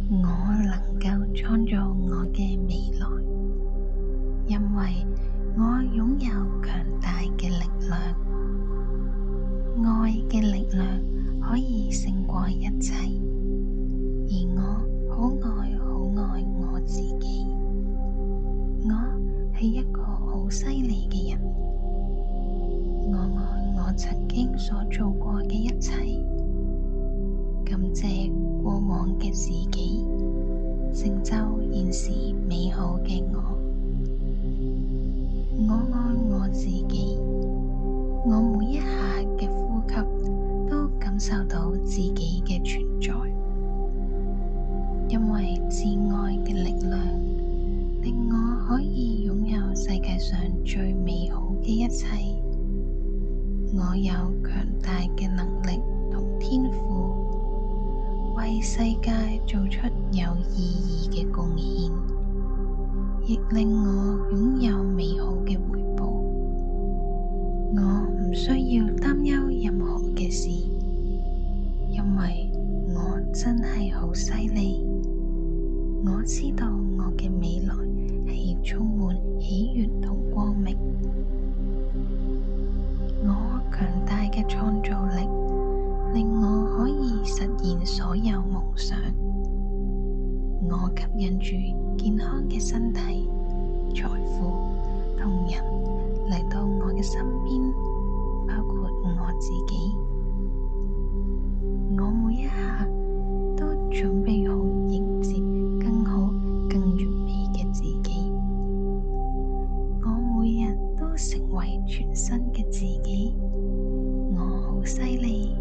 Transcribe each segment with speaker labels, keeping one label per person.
Speaker 1: 我能夠創造我嘅未來，因為我擁有強大嘅力量。愛嘅力量可以勝過一切，而我好愛我自己。我係一個好犀利嘅人，我愛我曾經所做過嘅一切，感謝過往嘅自己，成就現時美好嘅我。我愛我自己，我每一下嘅呼吸都感受到自己嘅存在，因為自愛嘅力量令我可以擁有世界上最美好嘅一切。我有強大嘅能力同天賦，為世界做出有意義嘅貢獻，亦令我擁有美好嘅回報。我唔需要擔憂任何嘅事，因為我真係好犀利。我知道我嘅未來係充滿喜悅同光明。我強大嘅創造力令我可以實現所有夢想。我吸引住健康嘅身體、財富同人嚟到我嘅身邊，包括我自己。我每一刻都準備好迎接更好、更完美嘅自己。我每日都成為全新嘅自己。我好犀利，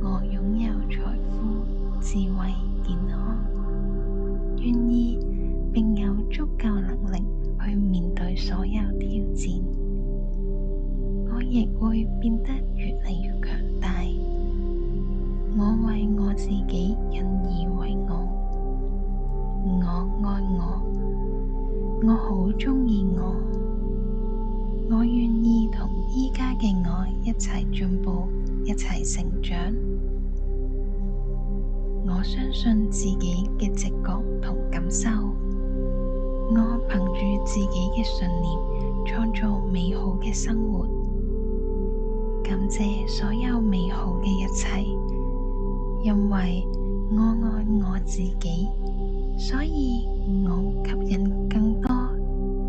Speaker 1: 我擁有財富、智慧、健康，願意並有足夠能力去面對所有挑戰。我亦會變得越嚟越強大。我為我自己引以為傲。我愛我好鍾意我。我願意同依家嘅我一齊進步，一齊成長。我相信自己嘅直覺同感受。我憑住自己嘅信念，創造美好嘅生活。感謝所有美好嘅一切，因為我愛我自己，所以我吸引更多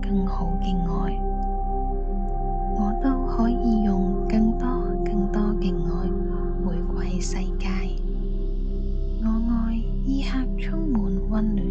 Speaker 1: 更好嘅愛。我都可以用更多嘅愛回饋世界。我愛依刻充滿溫暖